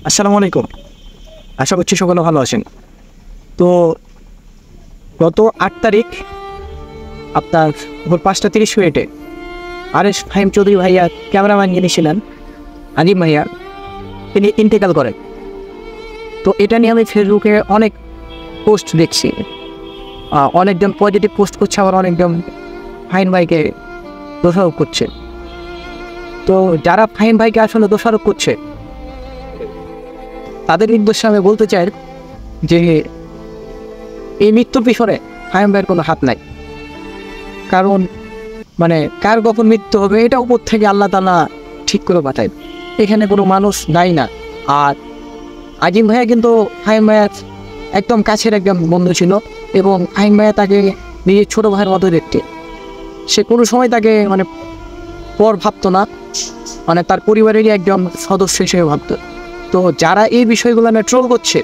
আসসালামু আলাইকুম। আশা করছি সকলে ভালো আছেন। তো গত ৮ তারিখ আপনার ভোর ৫টা ৩০ আরএস ফাহিম চৌধুরী ভাইয়া ক্যামেরাম্যান যিনি ছিলেন আজিম ভাইয়া, তিনি ইন্তেকাল করেন। তো এটা নিয়ে আমি ফেসবুকে অনেক পোস্ট দেখছি, অনেকজন পজিটিভ পোস্ট করছে, আবার অনেকজন ফাহিম ভাইকে দোষারোপ করছে। তো যারা ফাহিম ভাইকে আসলে দোষারোপ করছে তাদের উদ্দেশ্যে আমি বলতে চাই যে এই মৃত্যুর পিছনে ফাহিম ভাইয়ের কোনো হাত নাই। কারণ কার কখন মৃত্যু হবে এটা উপর থেকে আল্লাহ তাআলা ঠিক করে পাঠায়, এখানে কোনো মানুষ দায়ী না। আর আজিম ভাইয়া কিন্তু ফাহিম ভাইয়ার একদম কাছের একদম বন্ধু ছিল এবং ফাহিম ভাইয়া তাকে নিজের ছোটো ভাইয়ের মতো দেখতে। সে কোনো সময় তাকে পর ভাবতো না, তার পরিবারেরই একজন সদস্য হিসেবে ভাবতো। তো যারা এই বিষয়গুলো নিয়ে ট্রোল করছে,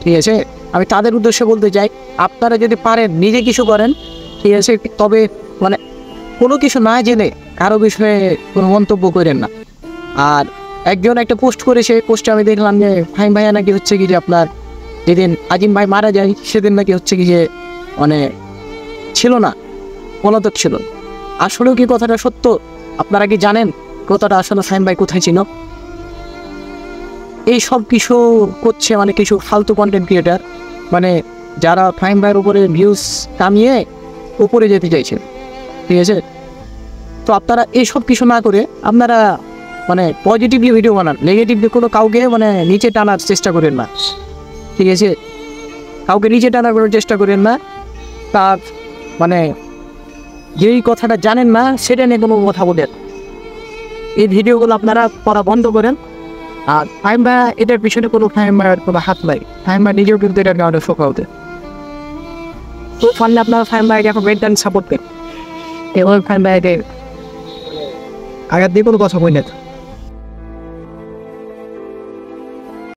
ঠিক আছে, আমি তাদের উদ্দেশ্যে বলতে চাই, আপনারা যদি পারেন নিজে কিছু করেন, ঠিক আছে, তবে কোনো কিছু না জেনে কারো বিষয়ে কোনো মন্তব্য করেন না। আর একজন একটা পোস্ট করেছে, পোস্টে আমি দেখলাম যে ফাহিম ভাইয়া নাকি হচ্ছে কি যে আপনার যেদিন আজিম ভাই মারা যায় সেদিন নাকি হচ্ছে কি যে ছিল না, পলাতক ছিল। আসলেও কি কথাটা সত্য? আপনারা কি জানেন কথাটা আসলে ফাহিম ভাই কোথায় ছিল? এই সব কিছু করছে কিছু ফালতু কন্টেন্ট ক্রিয়েটার, যারা ফাহিম ভাইয়ের উপরে ভিউজ কামিয়ে উপরে যেতে চাইছে, ঠিক আছে। তো আপনারা এইসব কিছু না করে আপনারা পজিটিভলি ভিডিও বানান, নেগেটিভলি কোনো কাউকে নিচে টানার চেষ্টা করেন না, ঠিক আছে। কাউকে নিচে টানার করার চেষ্টা করেন না। তার যেই কথাটা জানেন না সেটা নিয়ে কোনো কথা বলেন। এই ভিডিওগুলো আপনারা করা বন্ধ করেন। আর ফাহিম ভাই এটার পিছনে কোনো ফাহিম ভাইয়ের কোনো হাত নাই। ফাহিম ভাই নিজেও কিন্তু এটার কারণে শোকা হতে। তো ফান্ডে আপনারা ফাহিম ভাইকে এখন মেন্টাল সাপোর্ট করেন এবং ফাহিম ভাইকে আঘাত দিয়ে কোনো কথা বই না।